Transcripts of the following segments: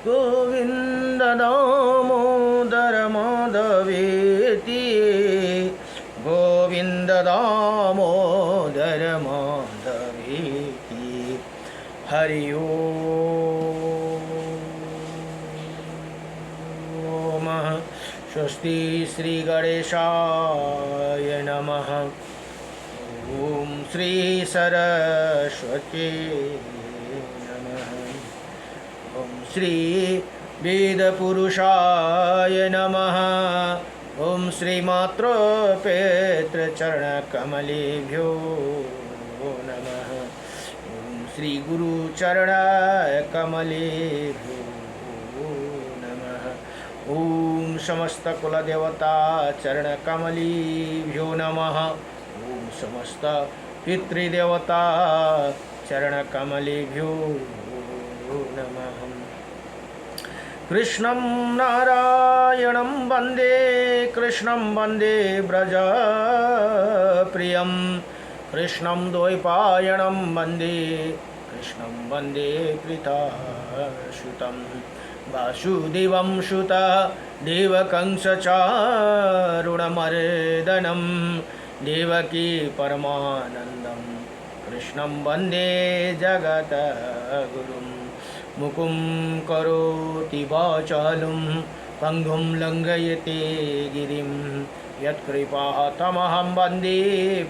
गोविन्द दामोदर माधवेति गोविन्द दामोदर माधवेति हरि ओम स्वस्ति श्री गणेशाय नमः। ओम श्री सरस्वती नमः। ओम श्री वेदपुरुषाय नमः। ओम श्री मातृपेतृचरणकमलेभ्यो नमः। ओम श्री गुरुचरणकमलेभ्यो नमः। ओम समस्त कुलदेवता चरणकमलेभ्यो नमः। ओम समस्त पितृदेवता चरणकमलेभ्यो नमः। कृष्णं नारायणं वन्दे कृष्णं वन्दे व्रजप्रियं कृष्णं द्वैपायनं वन्दे कृष्णं वन्दे प्रीतासुतं वासुदेवं सुतं देवकंसचारुणमर्दनं देवकी परमानन्दं कृष्णं वन्दे जगद्गुरुं मुकुं करोति वाचालं पङ्गुं लङ्घयते गिरिं यत्कृपातमहं वन्दे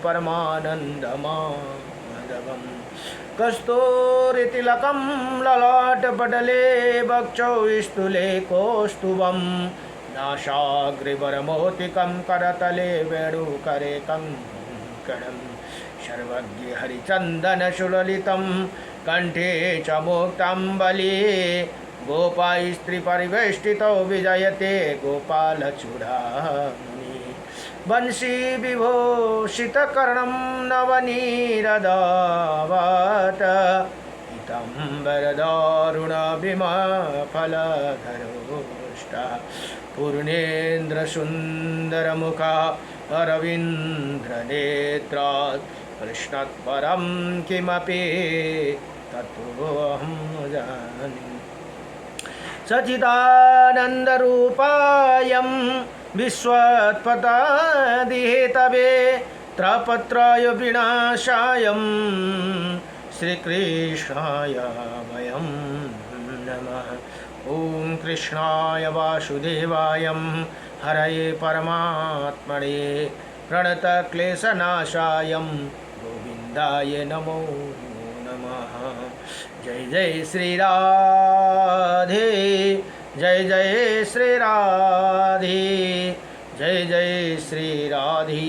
परमानन्दमाधवम्। कस्तूरितिलकं ललाटपटले वक्षौ स्थूले कौस्तुभं नासाग्रवरमौक्तिकं करतले वेणुकरे कङ्कणं सर्वज्ञ हरिचन्दनसुललितं कंठे च मुक्ताम्बली गोपास्त्रीपरिवेष्टितो विजयते गोपालचूडामणि वंशी विभूषितकर्णं नवनीरदावत पीताम्बरदारुणविमफलधरोष्ट पूर्णेन्द्रसुन्दरमुखा अरविन्द्रनेत्रात् कृष्णात् परं किमपि तत्त्वमहं न जाने। सच्चिदानन्दरूपायं विश्वोत्पत्यादिहेतवे त्रयपत्राय विनाशायं श्रीकृष्णाय वयं नमः। ॐ कृष्णाय वासुदेवाय हरये परमात्मने प्रणतक्लेशनाशाय गोविन्दाय नमो नमः। जय जय श्री राधे जय जय श्री राधे जय जय श्री राधे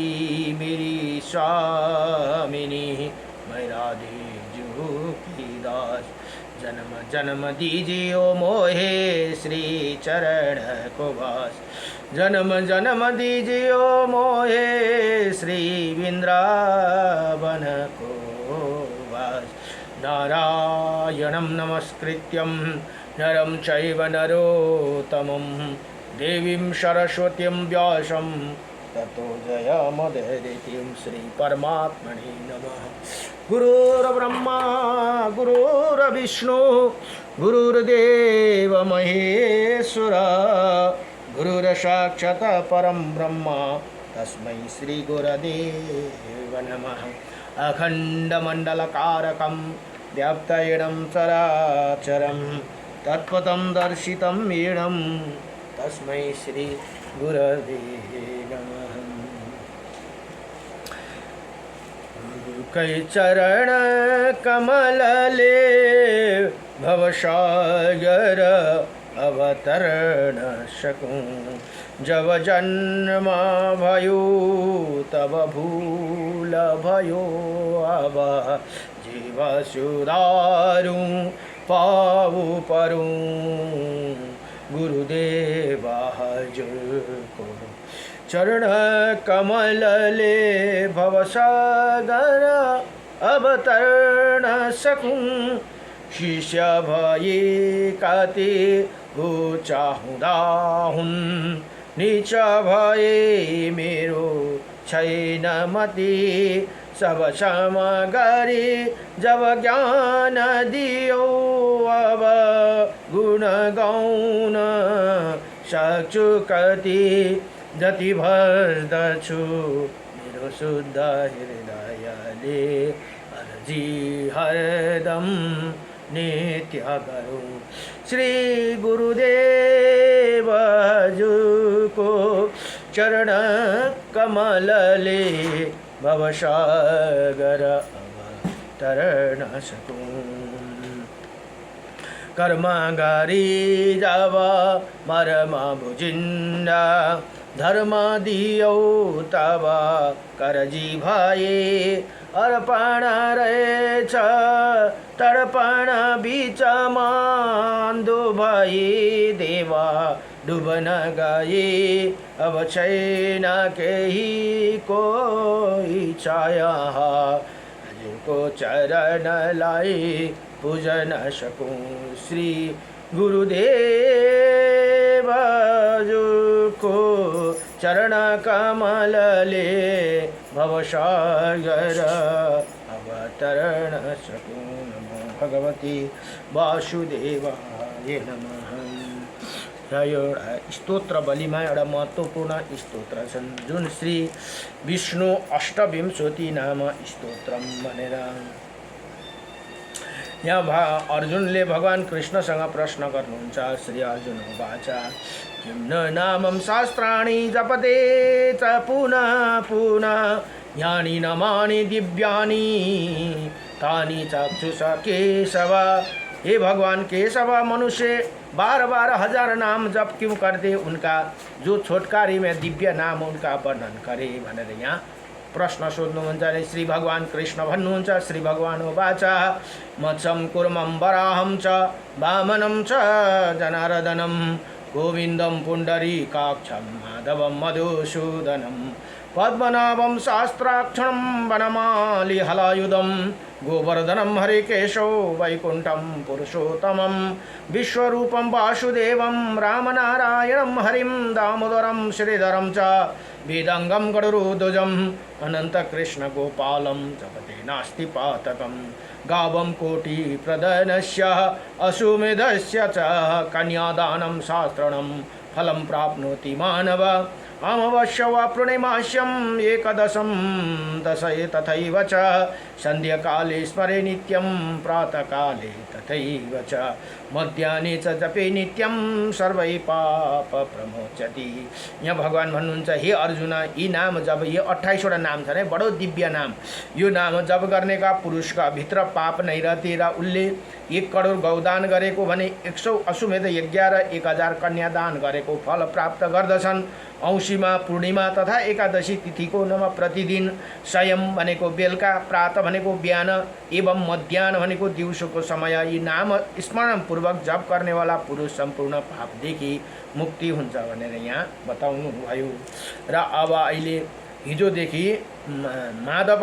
मेरी स्वामिनी मैं राधे जो की दास। जन्म जन्म दीजियो मोहे श्री चरण को वास। जन्म जन्म दीजियो मोहे श्री वृंदावन को वास। नारायणं नमस्कृत्यं नरं चैव नरोत्तमं देवीं सरस्वतीं व्यासं ततो जयमुदीरये। श्री परमात्मने नमः। गुरुर्ब्रह्मा गुरुर्विष्णु गुरुर्देव महेश्वर गुरुर्साक्षात् परं ब्रह्म तस्मै श्री गुरुदेव नमः। अखण्डमण्डलकारकं व्याप्तयेनं चराचरं तत्पदं दर्शितं येनं तस्मै श्री गुरवे नमः। कै चरण कमलले भवसागर अवतरण सकूं जब जन्म भयो तब भूल भयो अब जीव सुधारू पाऊ परूं गुरुदेवा हजूर को चरण कमल ले भवसागर अवतरण सकूं शिष्य भये काते ऊंचा हुदाहुन नीच भये मेरो छैन मति सब समगरी जब ज्ञान दियो अब गुण गाउन सक्छु कति, जति भर्दछु मेरो शुद्ध हृदयले अर्जी हरदम नित्य गरौँ। श्री गुरुदेवजुको चरण कमलले भवसागर अवतरण सकूँ। कर्म गरी जब मर्म बुझिन्दा, धर्म दियौ तब करजी भए। अर्पण रहेछ तर्पण बिचमा अन्धो भए देवा डुबन गए। अब छैन केही को इच्छा हजुरको चरणलाई पूजन सकूँ। श्री गुरुदेवजुको चरण कमलले भवसागर अवतरण सकूँ। नमो भगवती वासुदेवाय नमः। र यो स्तोत्र बलिमा एउटा महत्त्वपूर्ण स्तोत्र छन् जुन श्री विष्णु अष्टविंशति नाम स्तोत्रम भनेर। यहाँ अर्जुनले भगवान कृष्णसँग प्रश्न गर्नुहुन्छ। श्री अर्जुन उवाच किं न नामं शास्त्राणि जपते च पुनः पुनः, यानि नामानि दिव्यानि तानि चक्षुष केशव। हे भगवान केशव, मनुष्य 12 हजार नाम जप क्यों करते, उनका जो छोटकारी में दिव्य नाम उनका वर्णन करे भनेर यहाँ प्रश्न सोध्नुहुन्छ। श्री भगवान कृष्ण भन्नुहुन्छ। श्री भगवान उवाच मत्स्यं कुर्मं वराहं च वामनं च जनार्दनं, गोविन्दं पुण्डरीकाक्षं माधवं मधुसूदनं, पद्मनाभं शास्त्राक्षरं वनमाली हलायुधं, गोवर्धनं हरिकेशो वैकुण्ठं पुरुषोत्तमं, विश्वरूपं वासुदेवं रामनारायणं हरिं दामोदरं श्रीधरं च, वेदांगं गरुडध्वजं अनन्तकृष्ण गोपालं जपते नास्ति पातकं, गावं कोटिप्रदनस्य अश्वमेधस्य च, कन्यादानं शास्त्रणं फलं प्राप्नोति मानव, अमावास्या वा पूर्णिमास्यम् एकदशं दशये तथैव च, सन्ध्याकाले स्मरे नित्यं प्रातःकाले तथैव च, मध्याह्ने च जपे नित्यं सर्वै पाप प्रमोचति। यहाँ भगवान भन्नुहुन्छ हे अर्जुन, यी नाम जप, ये 28 वटा नाम छन्, बडो दिव्य नाम। यो नाम जप गर्नेका पुरुषका भित्र पाप नै रहते र उसले 1 करोड गौदान गरेको भने 100 अश्वमेध यज्ञ र 1000 कन्यादान गरेको फल प्राप्त गर्दछन्। औँसीमा पूर्णिमा तथा एकादशी तिथिको नम प्रतिदिन, स्वयं भनेको बेलुका, प्रात भनेको बिहान एवं मध्याह्न भनेको दिउँसोको समय यी नाम स्मरणपूर्वक जप गर्नेवाला पुरुष सम्पूर्ण पापदेखि मुक्ति हुन्छ भनेर यहाँ बताउनु भयो। र अब अहिले हिजोदेखि माधव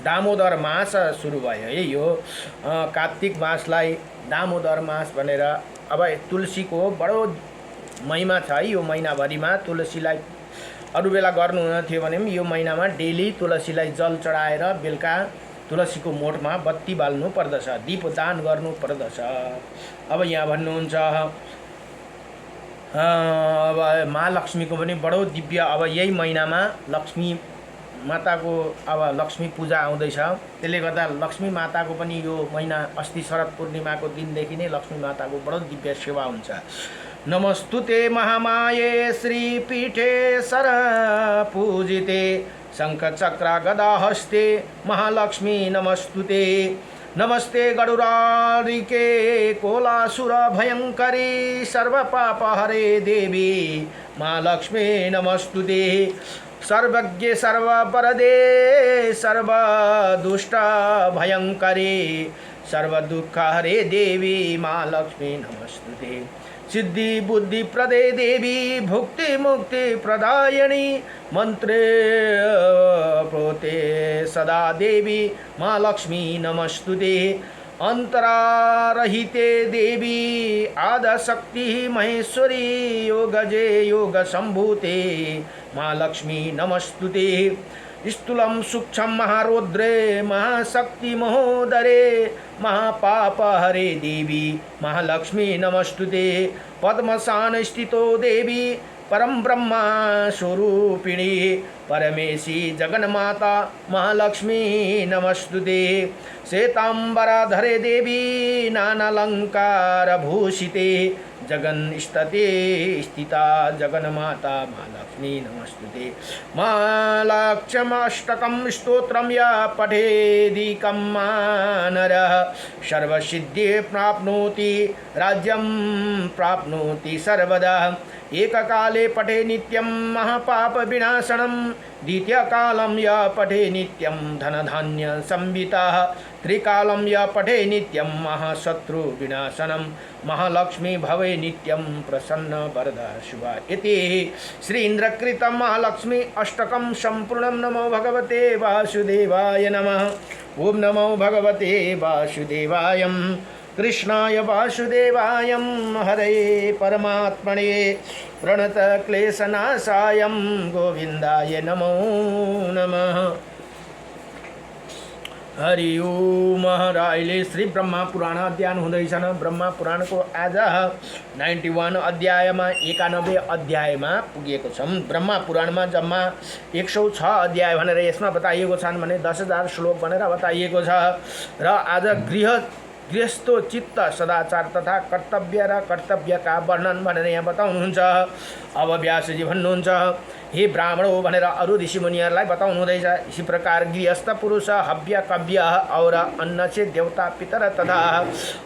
दामोदर मास सुरु भयो है। यो कार्तिक मासलाई दामोदर मास भनेर, अब तुलसीको बडो महिमा छ है। यो महिनाभरिमा तुलसीलाई अरू बेला गर्नु हुन थियो भने पनि यो महिनामा डेली तुलसीलाई जल चढाएर बेलुका तुलसीको मोठमा बत्ती बाल्नु पर्दछ, दीपदान गर्नु पर्दछ। अब यहाँ भन्नुहुन्छ अब महालक्ष्मीको पनि बडो दिव्य, अब यही महिनामा लक्ष्मी माताको अब लक्ष्मी पूजा आउँदैछ, त्यसले गर्दा लक्ष्मी माताको पनि यो महिना अस्ति शरद पूर्णिमाको दिनदेखि नै लक्ष्मी माताको बडो दिव्य सेवा हुन्छ। नमस्तुते महामाये श्रीपीठे सर पूजिते, शंख चक्र गदा हस्ते महालक्ष्मी नमस्तुते, नमस्ते गरुडारिके कोलासुर भयंकरी, सर्व पाप हरे देवी महालक्ष्मी नमस्तुते, सर्वज्ञ सर्वपरदे सर्व दुष्ट भयंकरी, सर्व दुख हरे देवी महालक्ष्मी नमस्तुते, सिद्धि बुद्धि प्रदे देवी भुक्ति मुक्ति प्रदायिनी, मंत्रे प्रोते सदा देवी महालक्ष्मी नमस्तुते, अंतरारहिते देवी आदिशक्ति महेश्वरी, योगजे योग संभूते महालक्ष्मी नमस्तुते, स्थूलम सूक्ष्म महारौद्रे महाशक्ति महोदरे महापाप हरे देवी महालक्ष्मी नमस्तुते पद्मसान स्थितो देवी परम ब्रह्मा स्वरूपिणी परमेशी जगन्माता महालक्ष्मी नमस्तुते श्वेतांबराधरे देवी नानालंकार भूषिते जगन्स्तते स्थिता जगन्माता महालक्ष्मी नमस्तुते महालक्ष्म्यष्टकं स्तोत्रं य पठेदिकं मानरः सर्वसिद्धि प्राप्नोति राज्यं प्राप्नोति सर्वदा एककाले पठे नित्यं महापाप विनाशनं द्वितीयकालं य पठे नित्यं धनधान्य संवितः त्रिकालं य पठे नित्यं महाशत्रु विनाशनं महालक्ष्मी भवे नित्यं प्रसन्न वरदा शुभा इति श्री इंद्रकृत महालक्ष्मी अष्टकं संपूर्णं। नमो भगवते वासुदेवाय नमः। ओम नमो भगवते वासुदेवाय कृष्णाय वासुदेवाय हरे परमात्मने प्रणत क्लेशनाशाय गोविंदाय नमो नमः। हरि ओम। अहिले श्री ब्रह्मा पुराण अध्ययन हुँदैछन्। ब्रह्मा पुराणको आज 91 अध्यायमा 91 अध्यायमा पुगेको छौँ। ब्रह्मा पुराणमा जम्मा 106 अध्याय भनेर यसमा बताइएको छन् भने 10,000 श्लोक भनेर बताइएको छ। र आज गृहस्थो चित्त सदाचार तथा कर्तव्य र कर्तव्यका वर्णन भनेर यहाँ बताउनुहुन्छ। अब व्यासजी भन्नुहुन्छ, हे ब्राह्मणो भनेर अरू ऋषिमुनिहरूलाई बताउनु हुँदैछ। इसी प्रकार गृहस्थ पुरुष हव्य कव्य और अन्न से देवता पितर तथा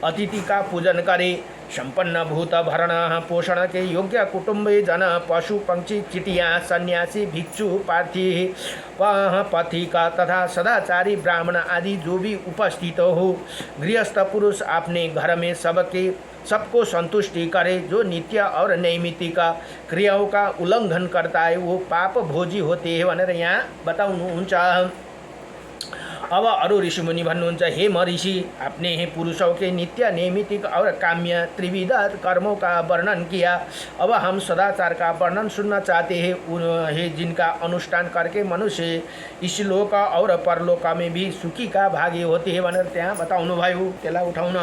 अतिथि का पूजन करे। संपन्न भूत भरण पोषण के योग्य कुटुंबे जन पशु पंक्षी चिटिया सन्यासी भिक्षु पार्थी पथिका तथा सदाचारी ब्राह्मण आदि जो भी उपस्थित हो, गृहस्थ पुरुष अपने घर में सबको संतुष्टि करे। जो नित्य और नैमित्तिक क्रियाओं का उल्लंघन करता है वो पाप भोजी होते हैं भनेर यहाँ बताउनुहुन्छ। अब अरु ऋषि मुनि भन्नुहुन्छ, हे महर्षि, आपने पुरुषों के नित्य नैमित्तिक और काम्य त्रिविध कर्मों का वर्णन किया। अब हम सदाचार का वर्णन सुनना चाहते हैं, जिनका अनुष्ठान करके मनुष्य इस लोक और परलोक में भी सुखी का भागी होते हैं भनेर त्यहाँ बताउनु भयो। त्यसलाई उठाउन।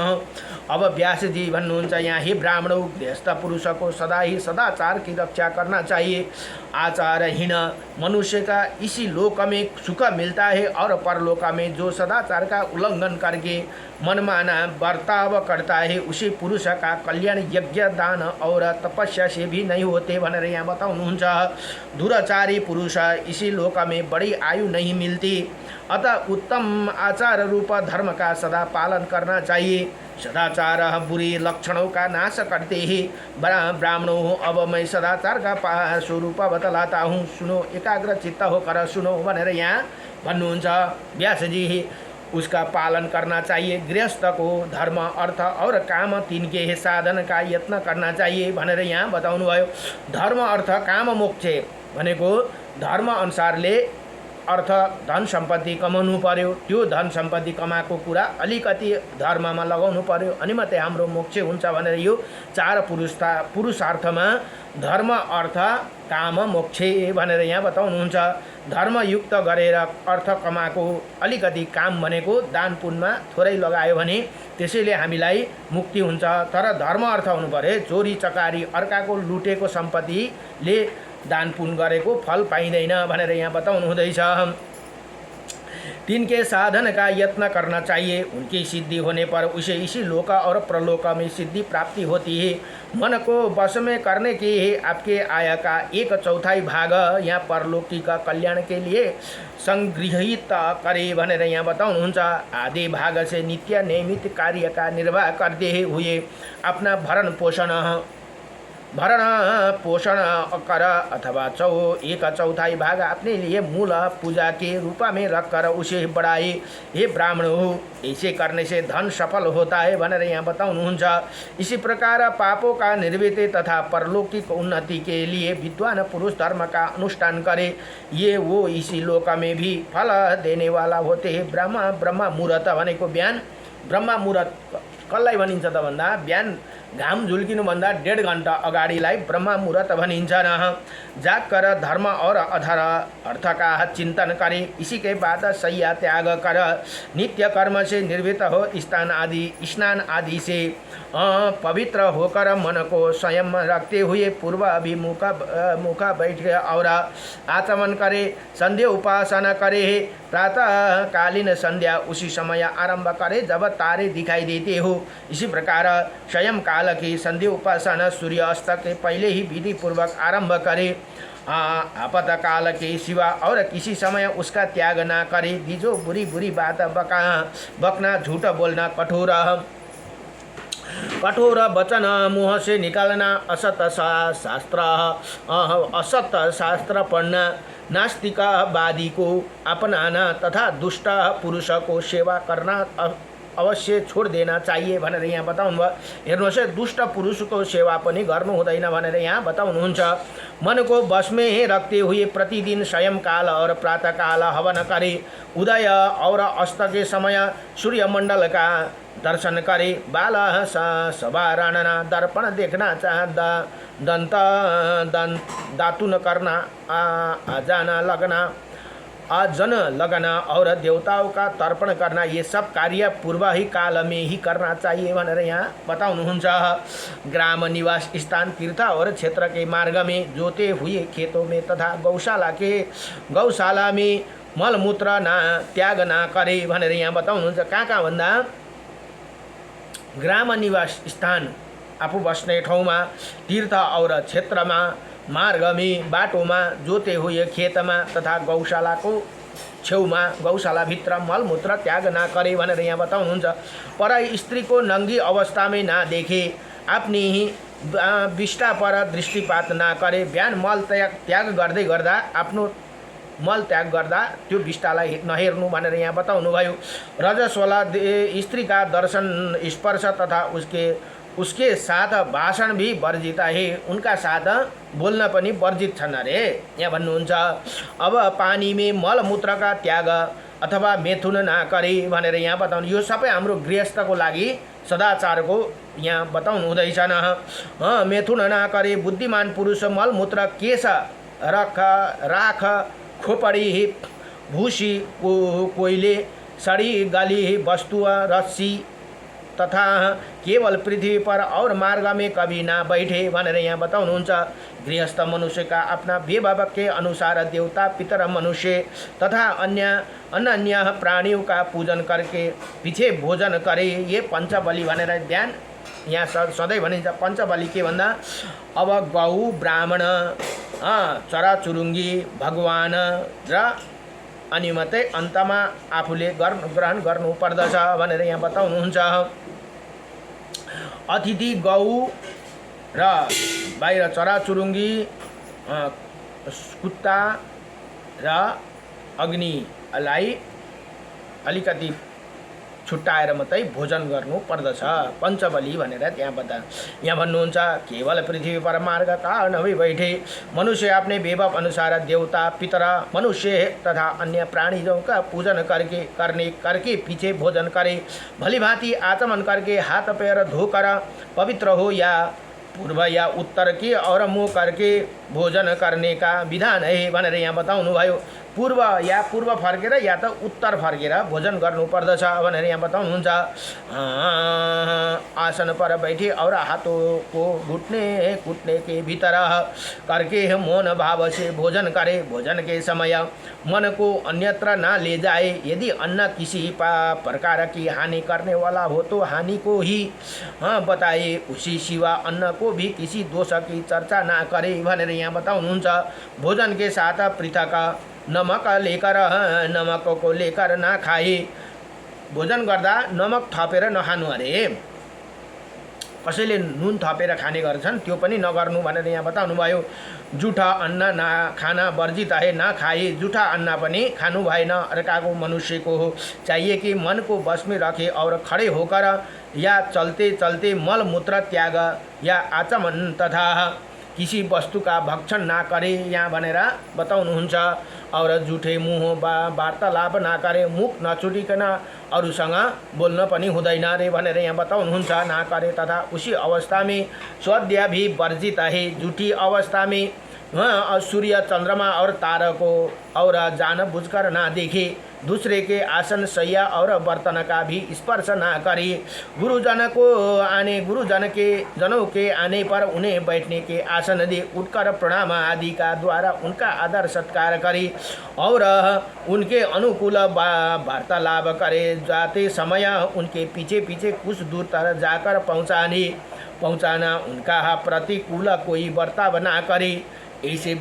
अब व्यासजी भन्नुहुन्छ, यहाँ हे ब्राह्मणों, गृहस्थ पुरुष को सदा ही सदाचार की रक्षा करना चाहिए। आचारहीन मनुष्य का इसी लोक में सुख मिलता है और परलोक में जो सदाचार का उल्लंघन करके मनमाना बर्ताव करता है उसी पुरुष का कल्याण यज्ञ दान और तपस्या से भी नहीं होते भनेर यहाँ बताउनुहुन्छ। दुराचारी पुरुष इसी लोक में बड़ी आयु नहीं मिलती, अतः उत्तम आचार रूप धर्म का सदा पालन करना चाहिए। सदाचार बुरी लक्षणों का नाश करते ही ब्राह्मणों, अब मैं सदाचार का स्वरूप बतलाता हूँ, सुनो, एकाग्र चित्त होकर सुनो भनेर यहाँ भन्नुहुन्छ। व्यासजी उसका पालन करना चाहिए। गृहस्थ को धर्म अर्थ और काम तीन के साधन का यत्न करना चाहिए भनेर यहाँ बताउनु भयो। धर्म अर्थ काम मोक्ष भनेको धर्म अनुसारले अर्थ धन सम्पत्ति कमाउनु पर्यो। त्यो धन सम्पत्ति कमाएको कुरा अलिकति धर्ममा लगाउनु पर्यो, अनि मात्रै हाम्रो मोक्ष हुन्छ भनेर यो चार पुरुषार्थमा धर्म अर्थ काम मोक्ष भनेर यहाँ बताउनुहुन्छ। धर्मयुक्त गरेर अर्थ कमाएको अलिकति काम भनेको दान पुण्यमा थोरै लगायो भने त्यसैले हामीलाई मुक्ति हुन्छ। तर धर्म अर्थ हुनु पर्यो। चोरी चकारी अर्काको लुटेको सम्पत्तिले दान पुण्य गरेको फल पाइँदैन भनेर यहाँ बताउनु हुँदैछ। तिनके साधन का यत्न करना चाहिए, उनकी सिद्धि होने पर उसे इसी लोक और प्रलोक में सिद्धि प्राप्ति होती है। मन को वश में करने के आपके आय का 1/4 भाग यहाँ परलोकी का कल्याण के लिए संगृहित करे भनेर यहाँ बताउनुहुन्छ। आधे भाग से नित्य नियमित कार्य का निर्वाह करते हुए अपना भरण पोषण कर अथवा 1/4 भाग अपने लिए मूल पूजा के रूप में रखकर उसे बढ़ाए। हे ब्राह्मण हो, ऐसे करने से धन सफल होता है भनेर यहाँ बताउनुहुन्छ। इसी प्रकार पापों का निर्वृत्ति तथा परलौकिक उन्नति के लिए विद्वान पुरुष धर्म का अनुष्ठान करे। ये वो इसी लोक में भी फल देने वाला होते हैं। ब्रह्मा मुहूर्त भनेको बिहान, ब्रह्मा मुहूर्त कसलाई भनिन्छ त भन्दा बिहान घाम झुल्किनुभन्दा 1.5 घण्टा अगाडिलाई ब्रह्म मुहूर्त भनिन्छ न। जाग कर धर्म और अधर अर्थ का चिंतन करे, इसी के बाद सैया त्याग कर, नित्य कर्म से निर्भीत हो, स्नान आदि से पवित्र होकर मन को स्वयं रखते हुए पूर्व अभिमुख मुख बैठ और आचमन करे, संध्या उपासना करे, प्रातः कालीन संध्या उसी समय आरंभ करे जब तारे दिखाई देते हो। इसी प्रकार स्वयं काल की संध्या उपासना सूर्य अस्त के पहले ही विधि पूर्वक आरंभ करे। आपत काल के सिवा और किसी समय उसका त्याग ना करे। दीजो बुरी बुरी बात बकना, झूठ बोलना, कठोर वचन मुँह से निकालना, असत शास्त्र पढ़ना, नास्तिकवादी को अपनाना तथा दुष्ट पुरुष को सेवा करना अवश्य छोड़ देना चाहिए भनेर यहाँ बताउनु भयो। हेर्नुहोस् है, दुष्ट पुरुषको सेवा पनि गर्नु हुँदैन भनेर यहाँ बताउनुहुन्छ। मन को बस में रखते हुए प्रतिदिन सायंकाल और प्रातःकाल हवन करे, उदय और अस्त के समय सूर्यमंडल का दर्शन करे, बाल सवारणना, दर्पण देखना, दातुन करना, आजन लगना और देवताओं का तर्पण करना, ये सब कार्य पूर्व ही काल में ही करना चाहिए भनेर यहाँ बताउनुहुन्छ। ग्राम निवास स्थान तीर्थ और क्षेत्र के मार्ग में जोते हुए खेतों में तथा गौशाला में मलमूत्र ना त्याग ना करे भनेर यहाँ बताउनुहुन्छ। कहाँ भन्दा ग्राम निवास स्थान आफू बस्ने ठाउँमा, तीर्थ और क्षेत्रमा, मार्ग में, बाटोमा, जोते हुए खेतमा तथा गौशालाको छेउमा, गौशालाभित्र मलमूत्र त्याग ना करे भनेर यहाँ बताउनुहुन्छ। पराई स्त्री को नंगी अवस्था में ना देखे, अपनी ही विष्टा पर दृष्टिपात ना करे, बिहान मल त्याग गर्दै गर्दा आफ्नो मल त्याग गर्दा त्यो विष्टालाई नहेर्नु भनेर यहाँ बताउनु भयो। रजस्वला स्त्री का दर्शन, स्पर्श तथा उसके साथ भाषण भी वर्जित है, उनका साथ बोल्न पनि वर्जित छन् अरे यहाँ भन्नुहुन्छ। अब पानी में मलमूत्र का त्याग अथवा मेथुन ना करे भनेर यहाँ बताउनु। यो सबै हाम्रो गृहस्थको लागि सदाचारको यहाँ बताउनु हुँदैछ न। मेथुन ना करे, बुद्धिमान पुरुष मलमूत्र केश राख खोपडी भूसी कोइले सड़ी गली वस्तु रस्सी तथा केवल पृथ्वी पर और मार्ग में कभी ना बैठे भनेर यहाँ बताउनुहुन्छ। गृहस्थ मनुष्य का अपना विभाव के अनुसार देवता, पितर, मनुष्य तथा अन्य प्राणियों का पूजन करके पीछे भोजन करे, ये पंचबली भनेर ध्यान यहाँ सधैँ भनिन्छ। पंचबली के भन्दा अब गौ, ब्राह्मण, चराचुरुङ्गी, भगवान र अनि मात्रै अन्तमा आफूले ग्रहण गर्नु पर्दछ भनेर यहाँ बताउनुहुन्छ। अतिथि गौ र बाहिर चराचुरुङ्गी, कुत्ता र अग्निलाई अलिकति छुट्टाएर मात्रै भोजन गर्नु पर्दछ, पंचबली भनेर यहाँ भन्नुहुन्छ। केवल पृथ्वी पर मार्ग का नभी बैठे, मनुष्य अपने वैभव अनुसार देवता, पितर, मनुष्य तथा अन्य प्राणियों का पूजन करके पीछे भोजन करे, भली भांति आचमन करके हाथ पैर धोकर पवित्र हो या पूर्व या उत्तर की और मुँह करके भोजन करने का विधान है भनेर यहाँ बताउनु भयो। पूर्व फर्केर या त उत्तर फर्केर भोजन गर्नु पर्दछ भनेर यहाँ बताउनुहुन्छ। आसन पर बैठे और हाथों को घुटने के भीतर करके मौन भाव से भोजन करे, भोजन के समय मन को अन्यत्र ना ले जाए। यदि अन्न किसी प्रकार की हानि करने वाला हो तो हानि को ही बताए, उसी सिवा अन्न को भी किसी दोष की चर्चा ना करे भनेर यहाँ बताउनुहुन्छ। भोजन के साथ पृथक नमक को लेकर ना खाए, भोजन गर्दा नमक थपेर नखानु अरे। कसैले नुन थपेर खाने गर्छन्, त्यो पनि नगर्नु भनेर यहाँ बताउनु भयो। जुठा अन्न ना खाना वर्जित है, ना खाए। जुठा अन्न पनि खानु भएन। अर्काको मनुष्य को चाहिए कि मन को बस में रखे और खड़े होकर या चलते चलते मल मूत्र त्याग या आचमन तथा किसी वस्तु का भक्षण ना करे यहाँ भनेर बताउनुहुन्छ। और झुठे मुह वार्तालाप ना करे, मुख नछुटिकन अरूसँग बोल्न पनि हुँदैन रे भनेर यहाँ बताउनुहुन्छ। ना करे तथा उसी अवस्था में स्वाध्याय भी वर्जित है। झूठी अवस्था में सूर्य चंद्रमा और तारा को और जानबूझकर ना देखे, दूसरे के आसन शैया और बर्तन का भी स्पर्श ना करे, गुरुजन के जनों के आने पर उन्हें बैठने के आसन दे, उठकर प्रणाम आदि का द्वारा उनका आदर सत्कार करे और उनके अनुकूल वार्तालाप करे। जाते समय उनके पीछे पीछे कुछ दूर तक जाकर पहुँचाना उनका प्रतिकूल कोई बर्ताव ना करे। ऐसे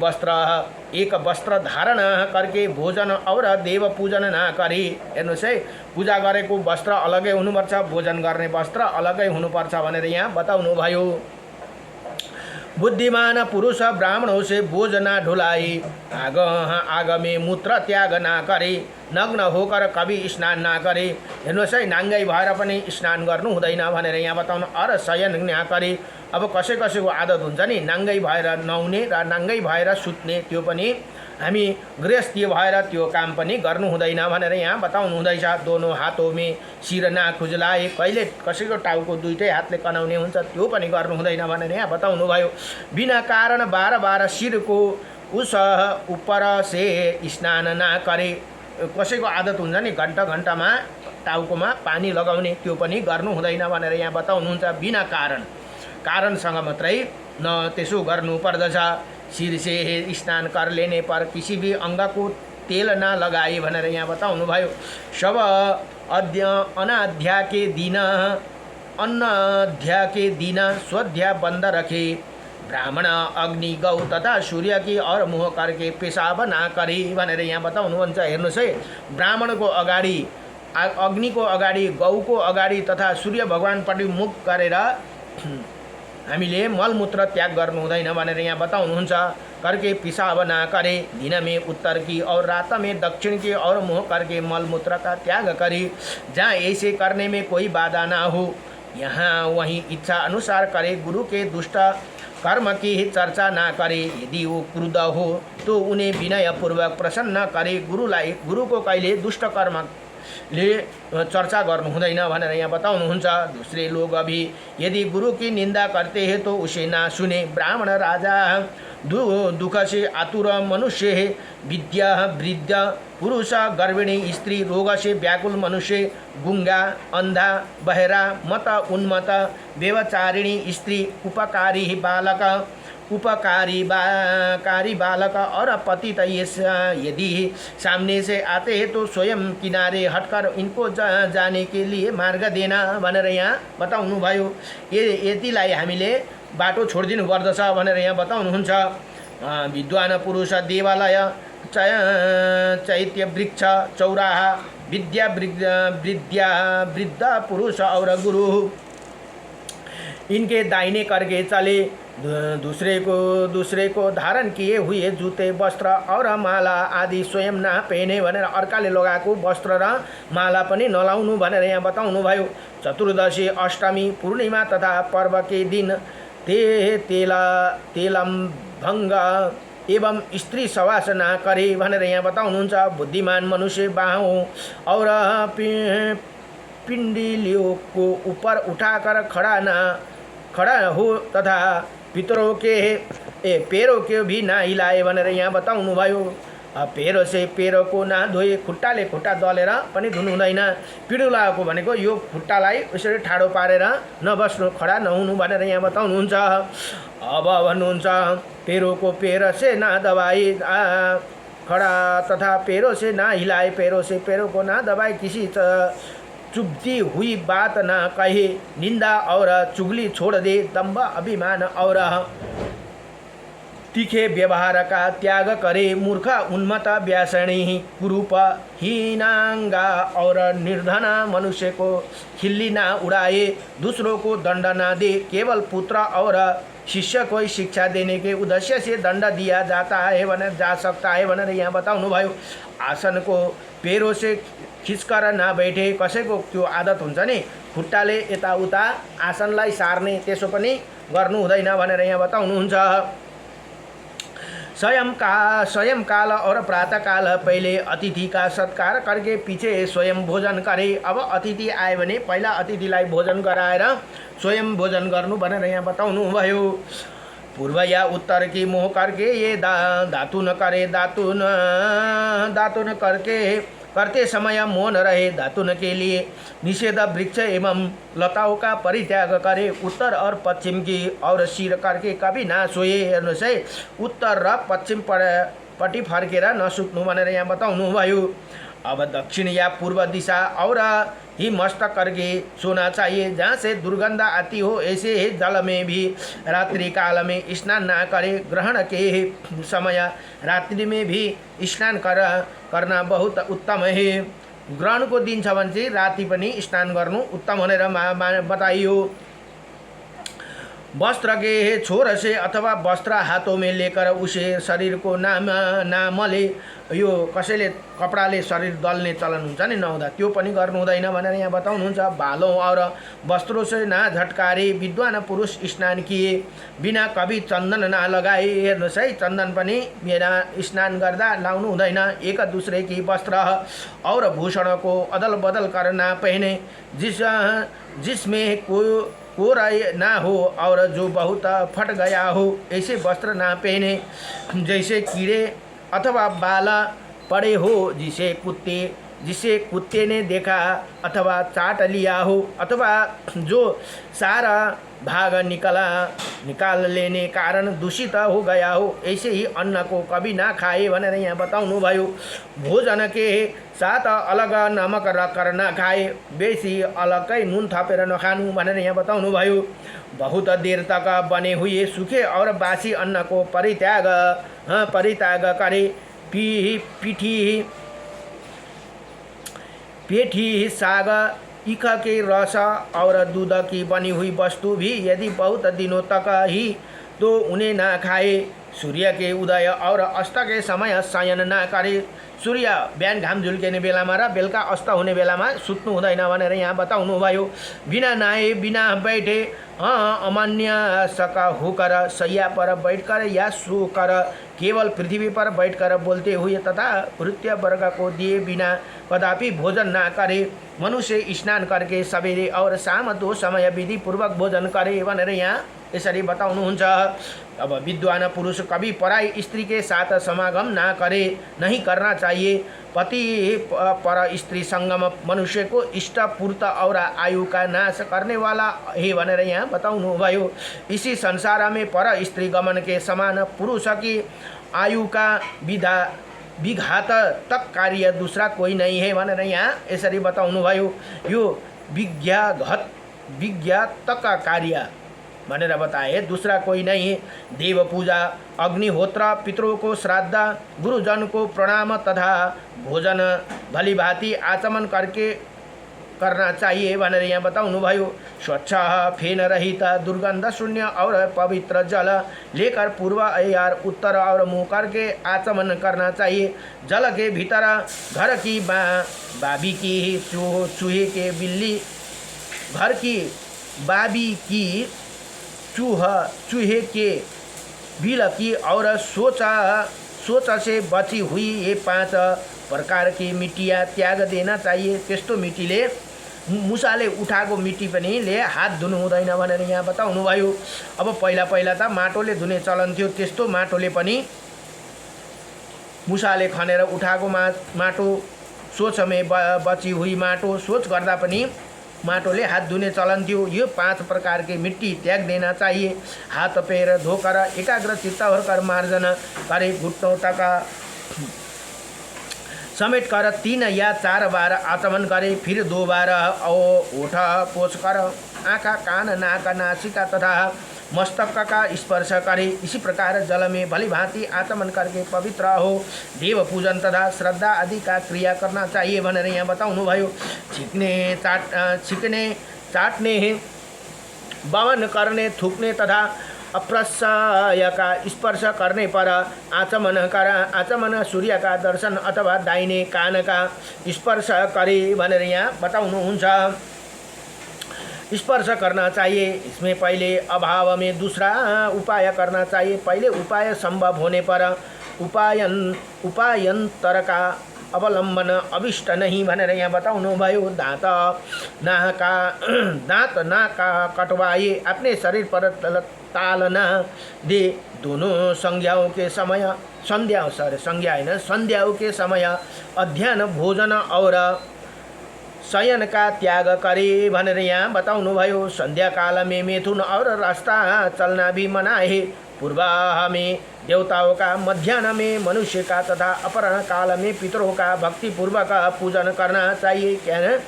एक वस्त्र धारण करके भोजन और देव पूजन ना करे। हेर्नुहोस् है, पूजा गरेको वस्त्र अलगै हुनुपर्छ, भोजन गर्ने वस्त्र अलगै हुनुपर्छ भनेर यहाँ बताउनु भयो। बुद्धिमान पुरुष ब्राह्मणों से बोझ ना ढुलाए, आग में मूत्र त्याग ना करे, नग्न होकर कभी स्नान ना करे। हेर्नुहोस् है, नाङ्गै भएर पनि स्नान गर्नु हुँदैन भनेर यहाँ बताउनु। अर शयन ना करे। अब कसैको आदत हुन्छ नि नाङ्गै भएर नुहाउने र नाङ्गै भएर सुत्ने, त्यो पनि हामी गृहस्थी भएर त्यो काम पनि गर्नु हुँदैन भनेर यहाँ बताउनु हुँदैछ। दोनों हाथों में सिर ना खुजलाए, कहिले कसैको टाउको दुईटै हातले कनाउने हुन्छ, त्यो पनि गर्नु हुँदैन भनेर यहाँ बताउनु भयो। बिना कारण बार सिर को उस ऊपर से स्नान ना करे। कसैको आदत हुन्छ नि घन्टामा टाउकोमा पानी लगाउने, त्यो पनि गर्नु हुँदैन भनेर यहाँ बताउनुहुन्छ। बिना कारणसँग मात्रै न त्यसो गर्नु पर्दछ। सिर से स्नान कर लेने पर किसी भी अंग को तेल ना लगाए भनेर यहाँ बताउनु भयो। शव अनाध्या के दिन स्वाध्याय बंद रखे, ब्राह्मण अग्नि गौ तथा सूर्य की और मुह करके पेशाब ना करे भनेर यहाँ बताउनुहुन्छ। हेर्नुहोस् है, ब्राह्मणको अगाडि, अग्निको अगाडि, गौको अगाडि तथा सूर्य भगवानपट्टि मुख गरेर हामीले मलमूत्र त्याग गर्नु हुँदैन भनेर यहाँ बताउनुहुन्छ। करके पिसाब ना करे, दिन में उत्तर की और रात में दक्षिण की और मुँह करके मलमूत्र का त्याग करे। जहाँ ऐसे करने में कोई बाधा ना हो, यहाँ वहीं इच्छा अनुसार करे। गुरु के दुष्ट कर्म की चर्चा ना करे, यदि वो क्रुद्ध हो तो उन्हें विनयपूर्वक प्रसन्न करे। गुरु को कहिले दुष्ट कर्म ले चर्चा गर्नु हुँदैन भनेर यहाँ बताउनुहुन्छ। दूसरे लोग अभी यदि गुरु की निंदा करते हैं तो उसे ना सुने। ब्राह्मण राजा दुख से आतुर मनुष्य है, विद्या वृद्ध पुरुष गर्भिणी स्त्री, रोग से व्याकुल मनुष्य, गुंगा अंधा बहरा मत उन्मत व्यवचारिणी स्त्री, उपकारी बालक और पतित यदि सामने से आते हैं तो स्वयं किनारे हटकर इनको जाने के लिए मार्ग देना भनेर यहाँ बताउनु भयो। यतिलाई हामीले बाटो छोडिदिनु पर्दछ भनेर यहाँ बताउनुहुन्छ। विद्वान पुरुष देवालय चैत्य वृक्ष चौराहा विद्या वृद्ध पुरुष और गुरु इनके दाहिने करके चले। दूसरे को धारण किए हुए जूते वस्त्र और माला आदि स्वयं ना पहने भनेर अर्काले लगाएको वस्त्र र माला पनि नलाउनु भनेर यहाँ बताउनु भयो। चतुर्दशी अष्टमी पूर्णिमा तथा पर्व के दिन तेलम भंग एवं स्त्री सवास ना करे भनेर यहाँ बताउनुहुन्छ। बुद्धिमान मनुष्य बाहों और पिंडलियों को ऊपर उठाकर खड़ा हो तथा पैरों के भी ना हिलाए भनेर यहाँ बताउनु भयो। पैरों से पैरों को ना धोए, खुट्टाले खुट्टा दलेर पनि धुनु हुँदैन। पिडुलाको भनेको यो खुट्टालाई यसरी ठाडो पारेर नबस्नु, खडा नहुनु भनेर यहाँ बताउनुहुन्छ। अब भन्नुहुन्छ पैरों को पैर से ना दबाए, खड़ा तथा पैरों से ना हिलाए, पैरों से पैरों को ना दबाए, किसी चुभती हुई बात ना कहे, निंदा और चुगली छोड़ दे, दंभ अभिमान और तीखे व्यवहार का त्याग करे। मूर्ख उन्मत्त व्यासनी कुरूप हीनांगा और निर्धन मनुष्य को खिल्ली ना उड़ाए, दूसरों को दंड ना दे, केवल पुत्र और शिष्य को शिक्षा देने के उद्देश्य से दंड दिया जा सकता है भनेर यहाँ बताउनु भयो। आसन को पैरों से खिचकर ना बैठे, कसैको त्यो आदत हुन्छ नि खुट्टाले यताउता आसनलाई सार्ने, त्यसो पनि गर्नु हुँदैन भनेर यहाँ बताउनुहुन्छ। स्वयं काल और प्रातः काल पहले अतिथि का सत्कार करके पीछे स्वयं भोजन करे। अब अतिथि आए भने पहिला अतिथिलाई भोजन गराएर स्वयं भोजन गर्नु भनेर यहाँ बताउनु भयो। पूर्व या उत्तर की मोह करके ये दातुन करे, दातुन करके करते समय मौन रहे। दातुन के लिए निषेध वृक्ष एवं लताओं का परित्याग करे। उत्तर और पश्चिम की और सिर करके कभी ना सोए। हेर्नुहोस् है, उत्तर र पश्चिम पट्टि फर्केर नसुत्नु भनेर यहाँ बताउनु भयो। अब दक्षिण या पूर्व दिशा और ही मस्तक करके सोना चाहिए। जहाँ से दुर्गंध आती हो ऐसे ही जल में भी रात्रि काल में स्नान ना करे। ग्रहण के समय रात्रि में भी स्नान करना बहुत उत्तम है। ग्रहण को दिन छ भने चाहिँ राति पनि स्नान गर्नु उत्तम भनेर बताइयो। वस्त्र के छोर से अथवा वस्त्र हाथों में लेकर उसे शरीर को ना मले। यो कसैले कपडाले शरीर दल्ने चलन हुन्छ नि नहुँदा, त्यो पनि गर्नु हुँदैन भनेर यहाँ बताउनुहुन्छ। बालों और वस्त्रों से ना झटकारे। विद्वान पुरुष स्नान किए बिना कभी चन्दन ना लगाए। हेर्नुहोस् है, चन्दन पनि बिना स्नान गर्दा लाउनु हुँदैन। एक दूसरे की वस्त्र और भूषण को अदल बदल करना पहने, जिसमें कोराई ना हो और जो बहुत फट गया हो ऐसे वस्त्र ना पहने। जैसे कीड़े अथवा बाला पड़े हो, जिसे कुत्ते ने देखा अथवा चाट लिया हो, अथवा जो सारा भाग निकाल लेने कारण दूषित हो गया हो, ऐसे ही अन्न को कभी ना खाए भनेर यहाँ बताउनु भयो। भोजन के साथ अलग नमक रखकर न खाए। बेसी अलगै नुन थपेर नखानु भनेर यहाँ बताउनु भयो। बहुत देर तक बने हुए सूखे और बासी अन्न को परित्याग करे। पेठी साग, ईख के रस और दूध की बनी हुई वस्तु भी यदि बहुत दिनों तक ही तो उन्हें ना खाए। सूर्य के उदय और अस्त के समय शयन ना करे। सूर्य बिहान घाम झुल्किने बेलामा र बेलुका अस्त हुने बेलामा सुत्नु हुँदैन भनेर यहाँ बताउनु भयो। बिना नहाए बिना बैठे अमान्य सका होकर सैया पर बैठकर या सोकर केवल पृथ्वी पर बैठकर बोलते हुए तथा वृत्य वर्ग को दिए बिना कदापि भोजन ना करे। मनुष्य स्नान करके सवेरे और शाम 2 समय विधि पूर्वक भोजन करे भनेर यहाँ यसरी बताउनुहुन्छ। अब विद्वान पुरुष कभी पराई स्त्री के साथ समागम ना करे, नहीं करना चाहिए। पति पर स्त्री संगम मनुष्य को इष्ट पूर्त और आयु का नाश करने वाला है भनेर यहाँ बताउनु भयो। इसी संसार में पर स्त्री गमन के समान पुरुष की आयु का विघात तक कार्य दूसरा कोई नहीं है भनेर यहाँ यसरी बताउनु भयो। यो विज्ञातक कार्य भनेर बताए, दूसरा कोई नहीं है। देव पूजा, अग्निहोत्र, पितरों को श्राद्ध, गुरुजन को प्रणाम तथा भोजन भली भांति आचमन करके करना चाहिए भनेर यहाँ बताउनु भयो। स्वच्छ फेन रहित दुर्गंध शून्य और पवित्र जल लेकर पूर्व या उत्तर और मुँह करके आचमन करना चाहिए। जल के भीतर घर की बाबी की चूहे के बिल्ली, घर की बाबी की चूहे के बिल की और सोच से बची हुई ये 5 प्रकार की मिट्टियाँ त्याग देना चाहिए। त्यस्तो मिट्टीले मुसाले उठाएको मिट्टी पनि ले हात धुनु हुँदैन भनेर यहाँ बताउनु भयो। अब पहिला त माटोले धुने चलन थियो, त्यस्तो माटोले पनि मुसाले खनेर उठाएको माटो, सोचमे बची हुई माटो, सोच गर्दा पनि माटोले हाथ धुने चलन थियो। यो 5 प्रकार के मिट्टी त्याग देना चाहिए। हाथ पैर धोकर एकाग्र चित्त होकर मार्जन करे। घुटनों तक समेट कर 3 या 4 बार आचमन करे। फिर 2 बार ओठ पोछ कर आँखा, कान, नाक, नासिका तथा मस्तक का स्पर्श करे। इसी प्रकार जल में भली भांति आचमन करके पवित्र हो। देव पूजन तथा श्रद्धा आदि का क्रिया करना चाहिए भनेर यहाँ बताउनु भयो। छिक्ने, चाटने, बवन करने, थूकने तथा अप्रसय का स्पर्श करने पर आचमन, सूर्य का दर्शन अथवा दाहिने कान का स्पर्श करे भनेर यहाँ बताउनुहुन्छ। स्पर्श करना चाहिए। इसमें पहले अभाव में दूसरा उपाय करना चाहिए। पहले उपाय संभव होने पर उपायंतर का अवलंबन अभिष्ट नहीं भनेर यहाँ बताउनुभयो। दाँत नाका कटवाए, अपने शरीर पर तालना दे, दोनों संज्ञाओं के समय अध्ययन भोजन और शयन का त्याग करे भनेर यहाँ बताउनुभयो। संध्या काल में मैथुन और रास्ता चलना भी मना है। पूर्व में देवताओं का, मध्याह्न में मनुष्य का तथा अपराह्न काल में पितरों का भक्तिपूर्वक पूजन करना चाहिए। क्या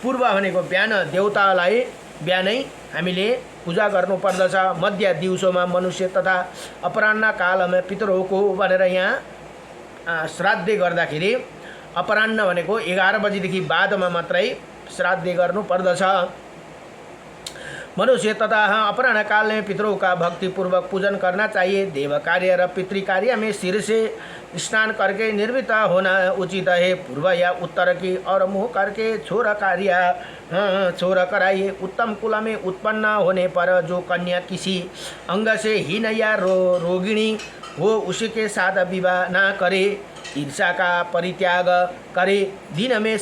पूर्व भनेको बिहान देवतालाई बिहानै हामीले पूजा गर्नुपर्दछ। मध्य दिउँसोमा मनुष्य तथा अपराह्न कालमा पितरोको भनेर यहाँ श्राद्ध गर्दाखेरि अपराह्न भनेको 11 बजीदेखि बादमा मात्रै श्राद्ध गर्नुपर्दछ। मनुष्य तथा अपराह्न काल में पितरों का भक्तिपूर्वक पूजन करना चाहिए। देव कार्य र पितृ कार्य में सिर से स्नान करके निर्वृत्त होना उचित है। पूर्व या उत्तर की और मुँह करके छोर कराइए। उत्तम कुल में उत्पन्न होने पर जो कन्या किसी अंग से हीन या रोगिणी हो, उसी के साथ विवाह न करे। ईर्षा का परित्याग करे। दिन में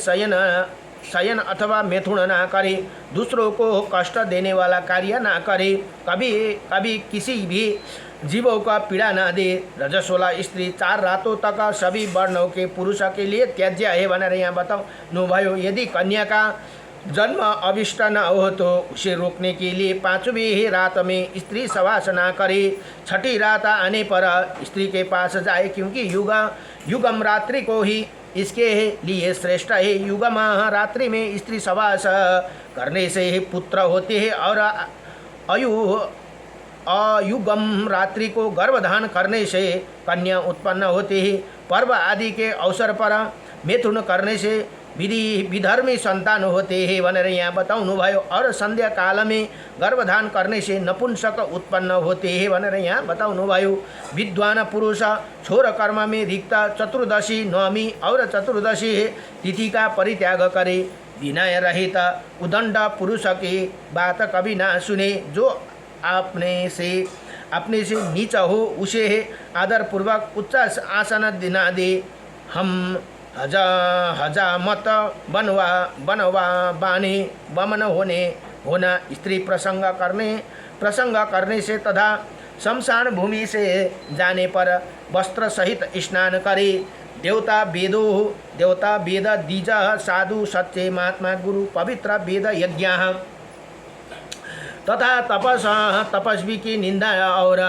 शयन अथवा मैथुन ना करे। दूसरों को कष्ट देने वाला कार्य ना करे। कभी किसी भी जीवों का पीड़ा ना दे। रजस्वला स्त्री 4 रातों तक सभी वर्णों के पुरुष के लिए त्याज्य है भनेर यहाँ बताउनु भयो। यदि कन्या का जन्म अभिष्ट न हो तो उसे रोकने के लिए 5वीं रात में स्त्री सहवास ना करे। 6ठी रात आने पर स्त्री के पास जाए, क्योंकि युगम रात्रि को ही इसके लिए श्रेष्ठ है। युगम रात्रि में स्त्री सहवास करने से पुत्र होते हैं और अयुगम रात्रि को गर्भधान करने से कन्या उत्पन्न होते हैं। पर्व आदि के अवसर पर मैथुन करने से विधर्मी संतान होते हैं भनेर यहाँ बताउनु भयो। और संध्या काल में गर्भधान करने से नपुंसक उत्पन्न होते हैं भनेर यहाँ बताउनु भयो। विद्वान पुरुष छोर कर्म में रिक्त चतुर्दशी, नवमी और चतुर्दशी तिथि का परित्याग करे। विनय रहित उदंड पुरुष की बात कभी ना सुने। जो अपने से नीच हो उसे आदर पूर्वक उच्च आसन दिना दे। हम हजामत बनवा बाने बमन होना। स्त्री प्रसंग करने से तथा शमशान भूमि से जाने पर वस्त्र सहित स्नान करे। देवता वेद द्विज साधु सच्चे महात्मा गुरु पवित्र वेद यज्ञ तथा तपस्वी की निंदा और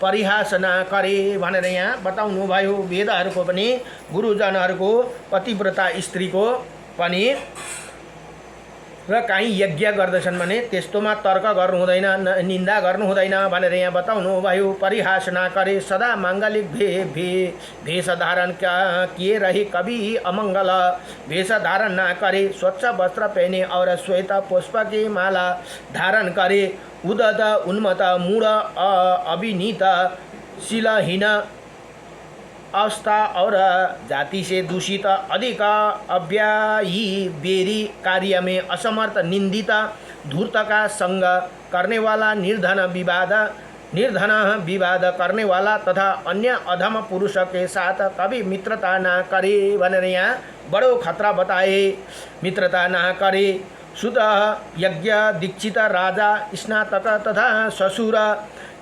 परिहास न करे भनेर यहाँ बताउनु भयो। वेदहरूको पनि गुरुजनहरूको पतिव्रता स्त्रीको पनि र काहीँ यज्ञ गर्दछन् भने त्यस्तोमा तर्क गर्नु हुँदैन, निन्दा गर्नु हुँदैन भनेर यहाँ बताउनु भयो। परिहास न करे। सदा मांगलिक भेष धारण किए रहे, कभी अमंगल भेष धारण न करे। स्वच्छ वस्त्र पहने और श्वेत पुष्प की माला धारण करे। उदत उन्मत मूढ़ अभिनीत शीलहीन अवस्था और जाति से दूषित अधिक अव्यायी बेरी कार्य में असमर्थ निंदित धूर्त का संग करने वाला निर्धन विवाद करने वाला तथा अन्य अधम पुरुष के साथ कभी मित्रता न करे भनेर यहाँ बड़ो खतरा बताए। मित्रता न करे। शुद्ध यज्ञ दीक्षित राजा स्नातक तथा ससुर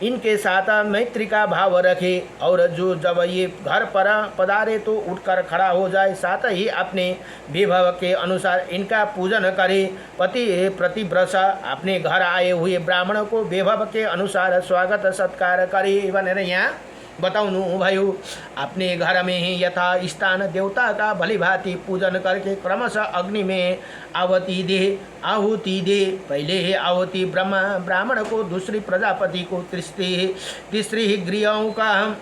इनके साथ मैत्री का भाव रखे। और जो जब ये घर पर पधारे तो उठकर खड़ा हो जाए, साथ ही अपने विभव के अनुसार इनका पूजन करे। पति प्रतिव्रत अपने घर आए हुए ब्राह्मण को विभव के अनुसार स्वागत सत्कार करे भनेर यहाँ बताउनु भयो। अपने घर में ही यथा स्थान देवता का भलीभांति पूजन करके क्रमशः अग्नि में आहुति दे। पहले ही आहुति ब्राह्मण को, दूसरी प्रजापति को, तीसरी गृहों का,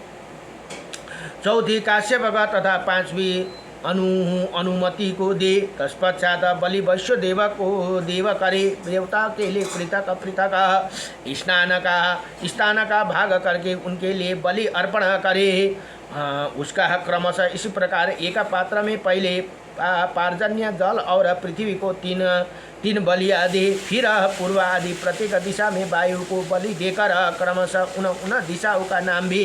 चौथी काश्यप का तथा 5वीं अनुमति को दे। तत्पश्चात बलि वैश्य देव को देव करे। देवता के लिए पृथक स्नान का भाग करके उनके लिए बलि अर्पण करे। उसका क्रमशः इसी प्रकार एक पात्र में पहले पार्जन्य जल और पृथ्वी को तीन बलि आदि, फिर पूर्व आदि प्रत्येक दिशा में वायु को बलि देकर क्रमशः उन दिशाओं का नाम भी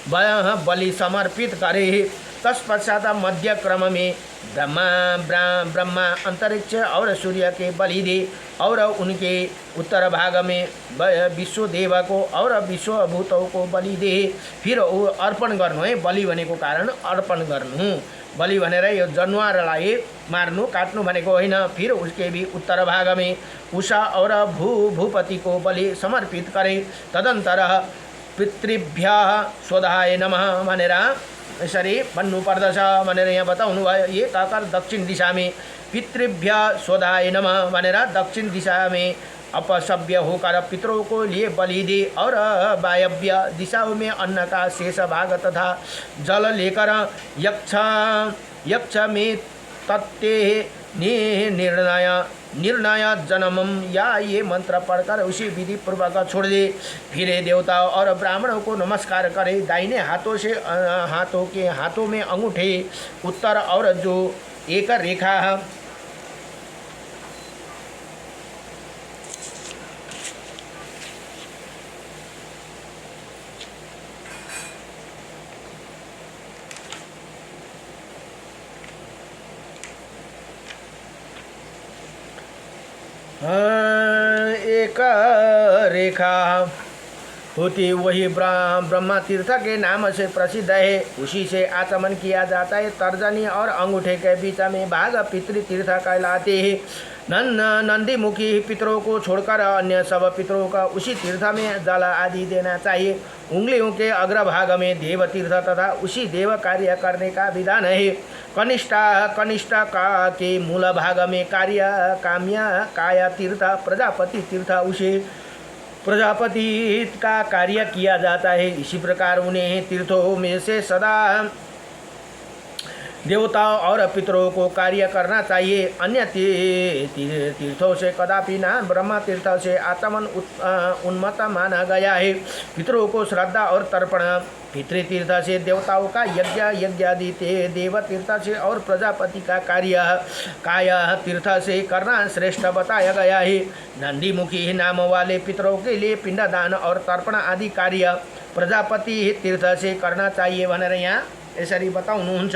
बलि समर्पित करे। तत्पश्चात मध्य क्रम में ब्रह्मा अंतरिक्ष और सूर्य के बलि दे और उनके उत्तर भाग में विश्व देव को और विश्व भूतों को बलि दे। फिर अर्पण गर्नु है, बलि भनेको कारण अर्पण गर्नु, बलि भनेर यो जनावरलाई मार्नु काट्नु भनेको होइन। फिर उसके भी उत्तर भाग में उषा और भूपति को बलि समर्पित करे। तदंतर पितृभ्यः स्वधाय नमः भनेर यसरी भन्नु पर्दछ भनेर यहाँ बताउनु भयो। ये कहकर दक्षिण दिशा में पितृभ्य स्वधाय नमः भनेर दक्षिण दिशा में अपसभ्य होकर पितरों को लिए बलि दे और वायव्य दिशाओं में अन्न का शेष भाग तथा जल लेकर यक्ष में तत्ते निर्णय जन्मम या ये मंत्र पढ़कर उसी विधि पूर्वक छोड़ दे। फिर देवताओं और ब्राह्मणों को नमस्कार करे। दाहिने हाथों में अंगूठे उत्तर और जो एक रेखा एक रेखा होती वही ब्रह्मा तीर्थ के नाम से प्रसिद्ध है। उसी से आचमन किया जाता है। तर्जनी और अंगूठे के बीच में भाग पितृ तीर्थ कहलाते हैं। नंदीमुखी पितरों को छोड़कर अन्य सब पितरों का उसी तीर्थ में जल आदि देना चाहिए। उंगलियों के अग्रभाग में देव तीर्थ तथा उसी देव कार्य करने का विधान है। कनिष्ठ का के मूल भाग में काया तीर्थ प्रजापति तीर्थ उसे प्रजापति का कार्य किया जाता है। इसी प्रकार उन्हें तीर्थों में से सदा देवताओं और पितरों को कार्य करना चाहिए। अन्य तीर्थों से कदापि न ब्रह्म तीर्थ से आचमन उन्मत्त माना गया है। पितरों को श्रद्धा और तर्पण पितृतीर्थ से, देवताओं का यज्ञादि देव तीर्थ से और प्रजापति का कार्य काय तीर्थ से करना श्रेष्ठ बताया गया है। नंदीमुखी नाम वाले पितरों के लिए पिंडदान और तर्पण आदि कार्य प्रजापति तीर्थ से करना चाहिए भनेर यहाँ यसरी बताउनुहुन्छ।